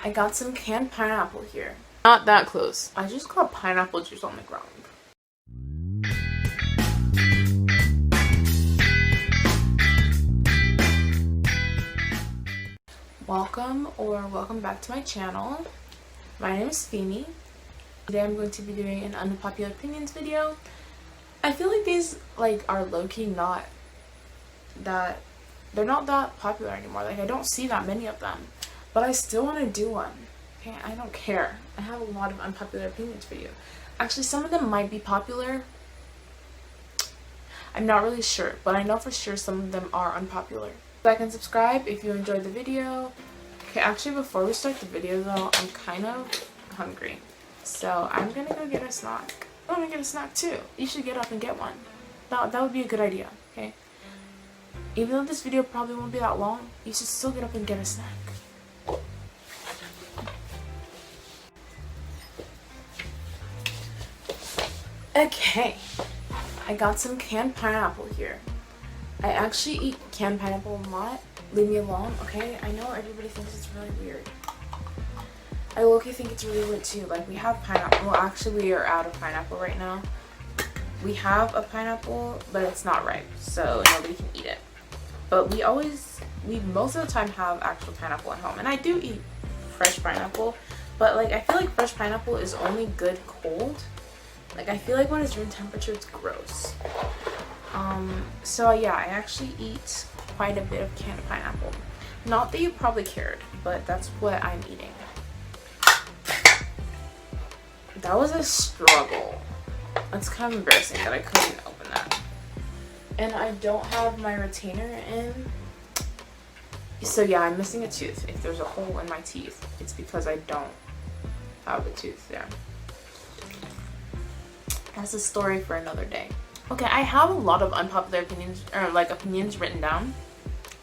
I got some canned pineapple here. Not that close. I just got pineapple juice on the ground. Welcome back to my channel. My name is Feeney. Today I'm going to be doing an unpopular opinions video. I feel like these are low-key not that, they're not that popular anymore. I don't see that many of them, but I still want to do one. Okay, I don't care. I have a lot of unpopular opinions for you. Actually, some of them might be popular. I'm not really sure, but I know for sure some of them are unpopular. Like and subscribe if you enjoyed the video. Okay, actually before we start the video though, I'm kind of hungry. So I'm gonna go get a snack. I'm gonna get a snack too. You should get up and get one. That would be a good idea, okay? Even though this video probably won't be that long, you should still get up and get a snack. Okay, I got some canned pineapple here. I actually eat canned pineapple a lot. Leave me alone, okay? I know everybody thinks it's really weird. I low-key think it's really weird too. We have pineapple. Well, actually we are out of pineapple right now. We have a pineapple, but it's not ripe, so nobody can eat it. But we most of the time have actual pineapple at home. And I do eat fresh pineapple, but I feel like fresh pineapple is only good cold. I feel like when it's room temperature, it's gross. So yeah, I actually eat quite a bit of canned pineapple. Not that you probably cared, but that's what I'm eating. That was a struggle. It's kind of embarrassing that I couldn't open that. And I don't have my retainer in. So yeah, I'm missing a tooth. If there's a hole in my teeth, it's because I don't have a tooth there. That's a story for another day. Okay, I have a lot of unpopular opinions, or opinions written down.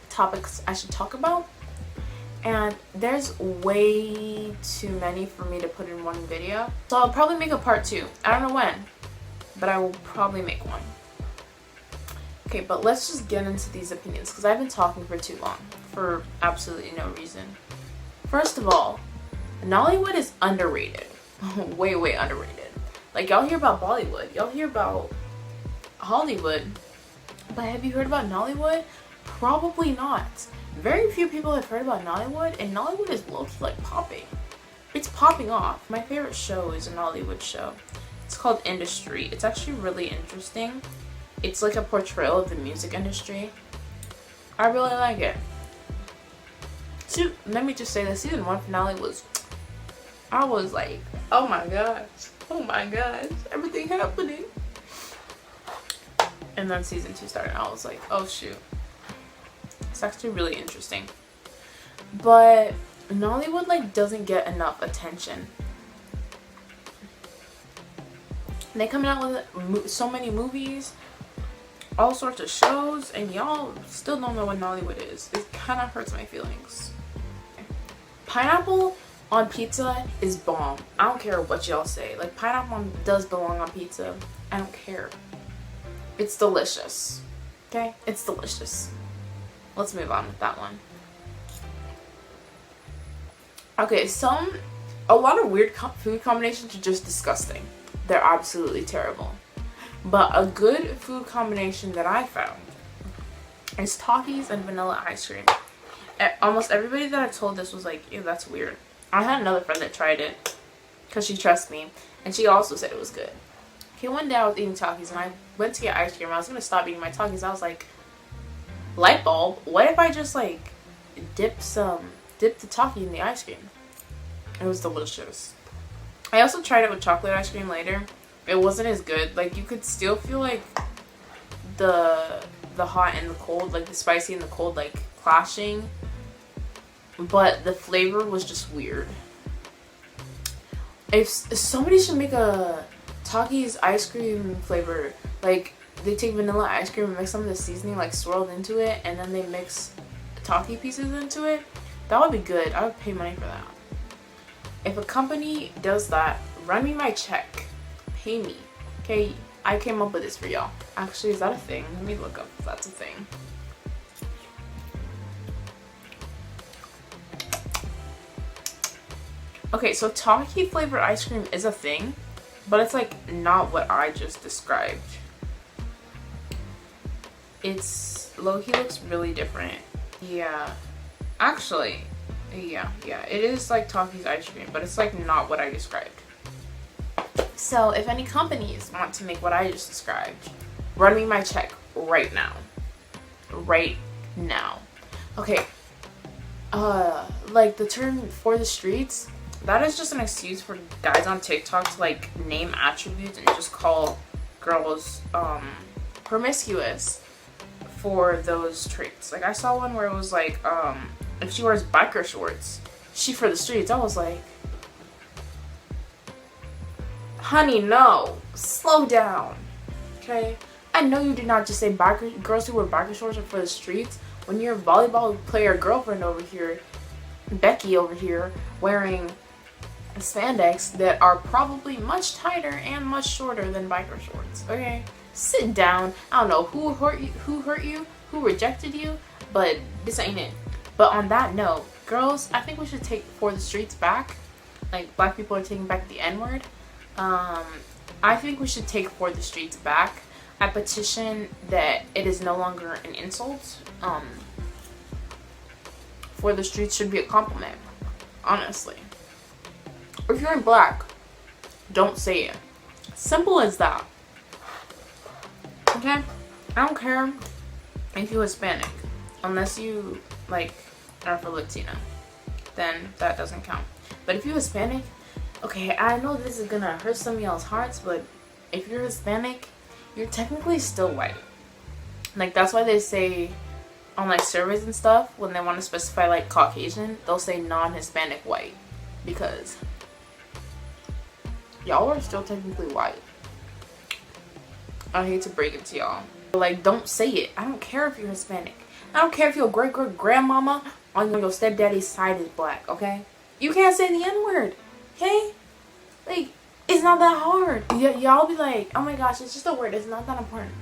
Topics I should talk about. And there's way too many for me to put in one video. So I'll probably make a part 2. I don't know when, but I will probably make one. Okay, but let's just get into these opinions because I've been talking for too long for absolutely no reason. First of all, Nollywood is underrated. way, way underrated. Y'all hear about Bollywood, y'all hear about Hollywood, but have you heard about Nollywood? Probably not. Very few people have heard about Nollywood, and Nollywood is low-key popping. It's popping off. My favorite show is a Nollywood show. It's called Industry. It's actually really interesting. It's a portrayal of the music industry. I really like it. So, let me just say the season 1 finale was, I was like, oh my gosh, everything happening. And then season 2 started and I was like, oh shoot. It's actually really interesting. But Nollywood doesn't get enough attention. They come out with so many movies, all sorts of shows, and y'all still don't know what Nollywood is. It kind of hurts my feelings. Pineapple on pizza is bomb. I don't care what y'all say. Pineapple does belong on pizza. I don't care. It's delicious. Okay? It's delicious. Let's move on with that one. Okay, a lot of weird food combinations are just disgusting. They're absolutely terrible. But a good food combination that I found is Takis and vanilla ice cream. Almost everybody that I told this was like, ew, that's weird. I had another friend that tried it because she trusts me, and she also said it was good. Okay, one day I was eating Takis and I went to get ice cream. I was going to stop eating my Takis. I was like, light bulb, what if I just dip the Taki in the ice cream? It was delicious. I also tried it with chocolate ice cream later. It wasn't as good. You could still feel the hot and the cold, the spicy and the cold clashing, but the flavor was just weird. If somebody should make a Takis ice cream flavor, they take vanilla ice cream and mix some of the seasoning swirled into it, and then they mix Taki pieces into it, that would be good. I would pay money for that. If a company does that, run me my check. Pay me. Okay, I came up with this for y'all. Actually, is that a thing? Let me look up if that's a thing. Okay, so Taki flavored ice cream is a thing, but it's like not what I just described. It's low-key looks really different. Yeah, actually, yeah, it is like Taki's ice cream, but it's like not what I described. So if any companies want to make what I just described, run me my check right now. Right now. Okay. Like the term for the streets, that is just an excuse for guys on TikTok to like name attributes and just call girls promiscuous for those traits. Like I saw one where it was like if she wears biker shorts, she for the streets. I was like, honey, no, slow down. Okay, I know you did not just say girls who wear biker shorts are for the streets when your volleyball player girlfriend over here, Becky over here, wearing spandex that are probably much tighter and much shorter than biker shorts. Okay, sit down. I don't know who hurt you, who rejected you, but this ain't it. But on that note, girls, I think we should take For the Streets back. Like black people are taking back the N-word. I think we should take For the Streets back. I petition that it is no longer an insult. For the streets should be a compliment, honestly. If you're in black, don't say it. Simple as that. Okay? I don't care if you're Hispanic, unless you like are for Latino, then that doesn't count. But if you're Hispanic, okay, I know this is gonna hurt some of y'all's hearts, but if you're Hispanic, you're technically still white. Like that's why they say on like surveys and stuff, when they want to specify like Caucasian, they'll say non-Hispanic white, because y'all are still technically white. I hate to break it to y'all. Like, don't say it. I don't care if you're Hispanic. I don't care if your great-great-grandmama on your stepdaddy's side is black, okay? You can't say the N-word, okay? Like, it's not that hard. Y'all be like, oh my gosh, it's just a word. It's not that important.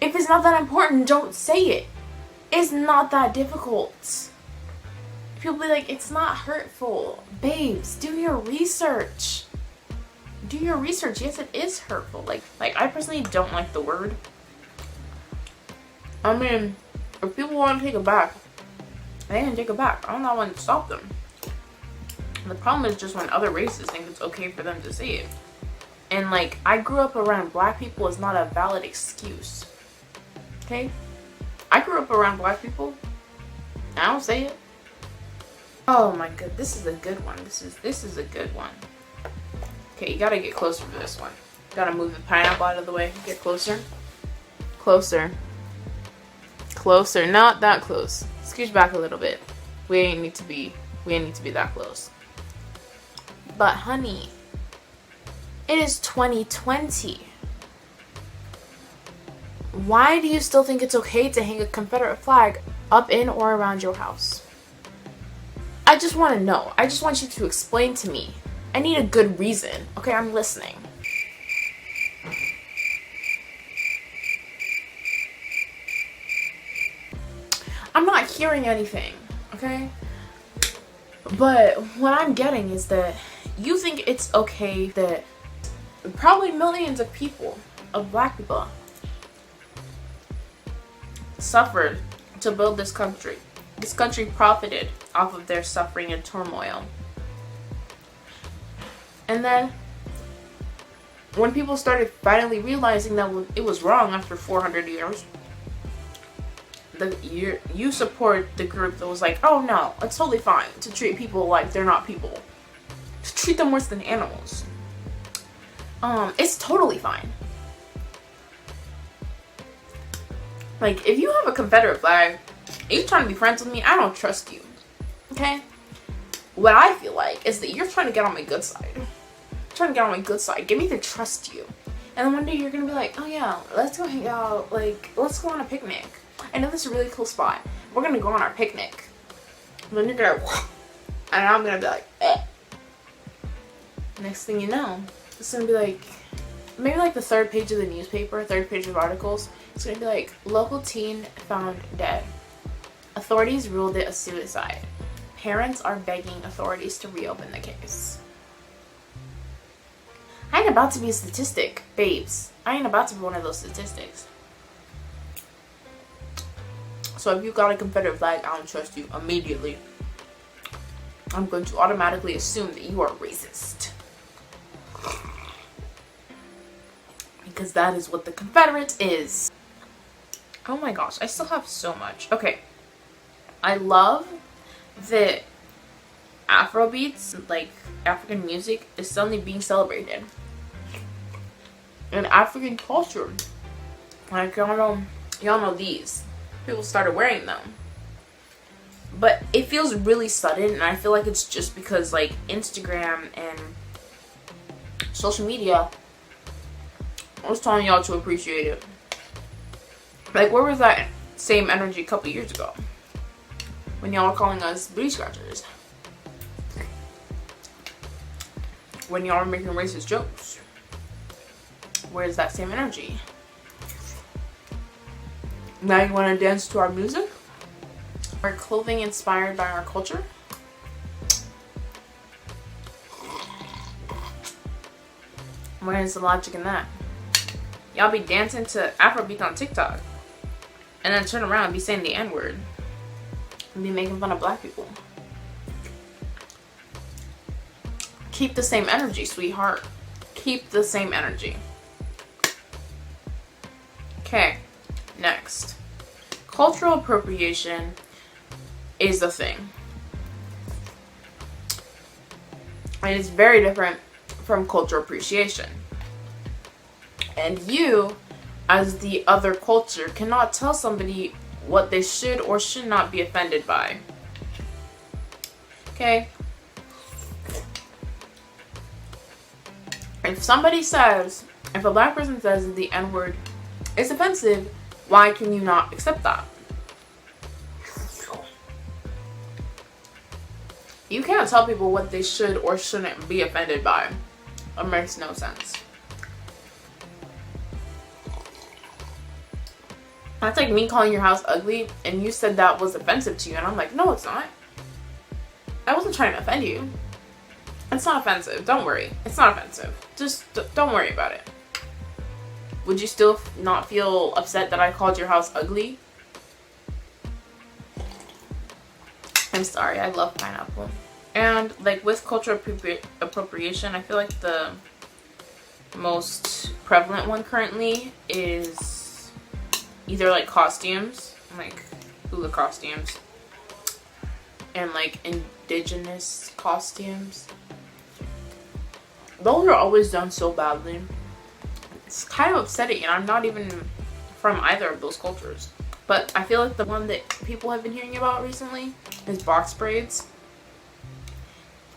If it's not that important, don't say it. It's not that difficult. People be like, it's not hurtful. Babes, do your research. Do your research. Yes, it is hurtful. Like I personally don't like the word. I mean, if people want to take it back, they can take it back. I'm not one to stop them. The problem is just when other races think it's okay for them to say it. And like, I grew up around black people is not a valid excuse. Okay? I grew up around black people. I don't say it. Oh my god, this is a good one. This is a good one. Okay, you gotta get closer for this one. Gotta move the pineapple out of the way. Get closer. Closer. Closer. Not that close. Scooch back a little bit. We ain't need to be that close. But honey, it is 2020. Why do you still think it's okay to hang a Confederate flag up in or around your house? I just want to know. I just want you to explain to me. I need a good reason. Okay, I'm listening. I'm not hearing anything, okay? But what I'm getting is that you think it's okay that probably millions of people, of black people, suffered to build this country. This country profited off of their suffering and turmoil. And then when people started finally realizing that it was wrong after 400 years, you support the group that was like, oh no, it's totally fine to treat people like they're not people. To treat them worse than animals. It's totally fine. Like, if you have a Confederate flag, and you're trying to be friends with me, I don't trust you. Okay? What I feel like is that you're trying to get on my good side. Trying to get on my good side. Get me to trust you. And then one day you're gonna be like, oh yeah, let's go hang out. Like, let's go on a picnic. I know this is a really cool spot. We're gonna go on our picnic. And then you're gonna, and I'm gonna be like, eh. Next thing you know, it's gonna be like, maybe like the third page of the newspaper, third page of articles. It's gonna be like, local teen found dead. Authorities ruled it a suicide. parents are begging authorities to reopen the case. I ain't about to be a statistic, babes. I ain't about to be one of those statistics. So if you got a Confederate flag, I don't trust you immediately. I'm going to automatically assume that you are racist. Because that is what the Confederate is. Oh my gosh, I still have so much. Okay. I love that Afrobeats, like African music, is suddenly being celebrated. And African culture. Like y'all know these. People started wearing them. But it feels really sudden, and I feel like it's just because like Instagram and social media, I was telling y'all to appreciate it. Like, where was that same energy a couple years ago? When y'all were calling us booty scratchers. When y'all were making racist jokes. Where's that same energy? Now you want to dance to our music? Our clothing inspired by our culture? Where's the logic in that? Y'all be dancing to Afrobeat on TikTok. And then turn around and be saying the N-word. And be making fun of black people. Keep the same energy, sweetheart. Keep the same energy. Okay, next. Cultural appropriation is a thing. And it's very different from cultural appreciation. And you, as the other culture, cannot tell somebody what they should or should not be offended by. Okay? If somebody says, if a black person says that the N-word is offensive, why can you not accept that? You can't tell people what they should or shouldn't be offended by. It makes no sense. That's like me calling your house ugly and you said that was offensive to you, and I'm like, no, it's not. I wasn't trying to offend you. It's not offensive. Don't worry. It's not offensive. Just don't worry about it. Would you still not feel upset that I called your house ugly? I'm sorry. I love pineapple. And like with cultural appropriation, I feel like the most prevalent one currently is either like costumes, like hula costumes, and like indigenous costumes. Those are always done so badly. It's kind of upsetting, and I'm not even from either of those cultures. But I feel like the one that people have been hearing about recently is box braids.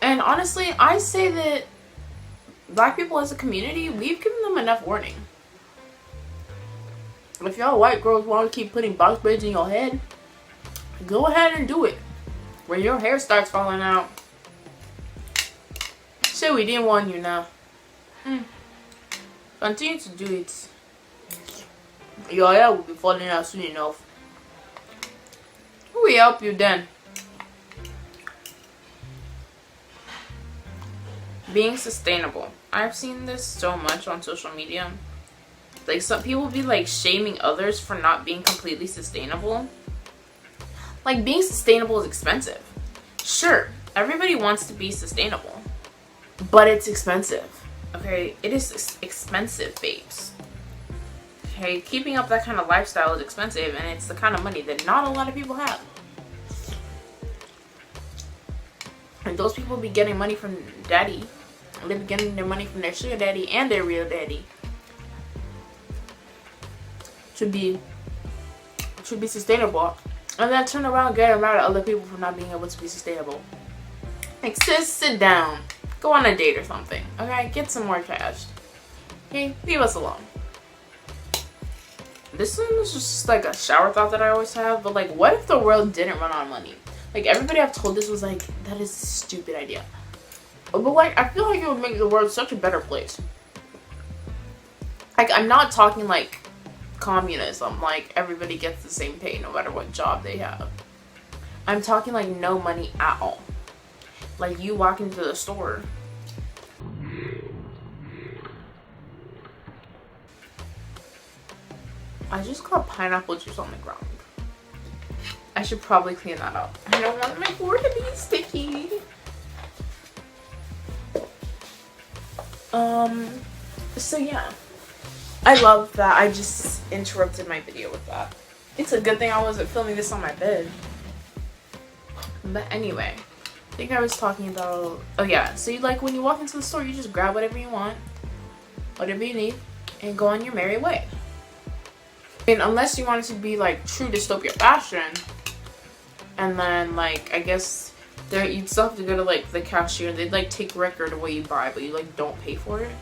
And honestly, I say that black people as a community, we've given them enough warning. If y'all white girls want to keep putting box braids in your head, go ahead and do it. When your hair starts falling out, say we didn't warn you now. Continue to do it. Your hair will be falling out soon enough. Who will help you then? Being sustainable. I've seen this so much on social media. Like, some people be like shaming others for not being completely sustainable. Like, being sustainable is expensive. Sure, everybody wants to be sustainable, but it's expensive. Okay, it is expensive, babes. Okay, keeping up that kind of lifestyle is expensive, and it's the kind of money that not a lot of people have. And those people be getting money from daddy. They be getting their money from their sugar daddy and their real daddy. Should be sustainable. And then turn around and get mad at other people for not being able to be sustainable. Like, sis, sit down. Go on a date or something. Okay? Get some more cash. Okay? Leave us alone. This one is just like a shower thought that I always have. But like, what if the world didn't run on money? Like, everybody I've told this was like, that is a stupid idea. But like, I feel like it would make the world such a better place. Like, I'm not talking like communism, like everybody gets the same pay no matter what job they have. I'm talking like no money at all. Like you walk into the store. I just got pineapple juice on the ground. I should probably clean that up. I don't want my floor to be sticky. So yeah. I love that I just interrupted my video with that. It's a good thing I wasn't filming this on my bed. But anyway, I think I was talking about, oh yeah, so you like when you walk into the store, you just grab whatever you want, whatever you need, and go on your merry way. And unless you want it to be like true dystopia fashion, and then like I guess there you'd still have to go to like the cashier and they'd like take record of what you buy, but you like don't pay for it.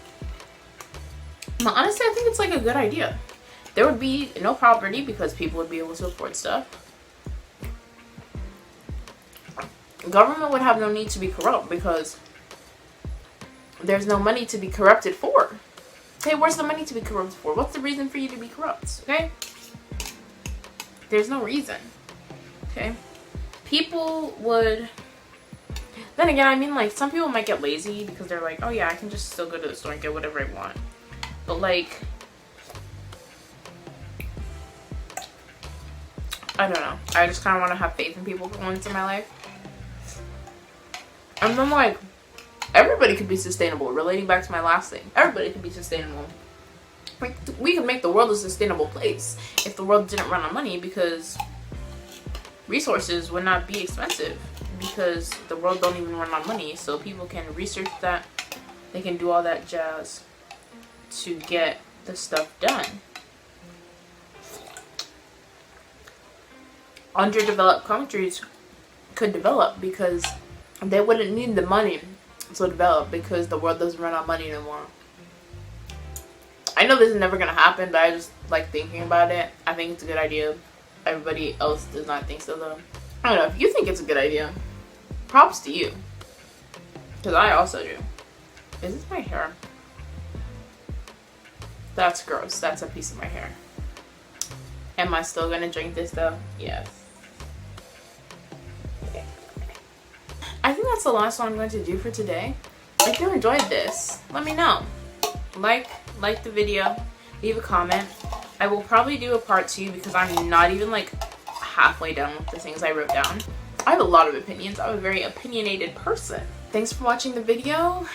But honestly, I think it's like a good idea. There would be no poverty because people would be able to afford stuff. Government would have no need to be corrupt because there's no money to be corrupted for. Okay, where's the money to be corrupted for? What's the reason for you to be corrupt? Okay? There's no reason. Okay? People would... Then again, I mean, like, some people might get lazy because they're like, oh yeah, I can just still go to the store and get whatever I want. But like... I don't know. I just kind of want to have faith in people for once in my life. And then like... Everybody could be sustainable. Relating back to my last thing. Everybody could be sustainable. We could make the world a sustainable place if the world didn't run on money, because resources would not be expensive because the world don't even run on money. So people can research that. They can do all that jazz to get the stuff done. Underdeveloped countries could develop because they wouldn't need the money to develop because the world doesn't run on money anymore. I know this is never gonna happen, but I just like thinking about it. I think it's a good idea. Everybody else does not think so though. I don't know, if you think it's a good idea, props to you. Because I also do. Is this my hair? That's gross. That's a piece of my hair. Am I still gonna drink this though? Yes. I think that's the last one I'm going to do for today. If you enjoyed this, let me know. Like the video, leave a comment. I will probably do a part 2 because I'm not even like halfway done with the things I wrote down. I have a lot of opinions. I'm a very opinionated person. Thanks for watching the video.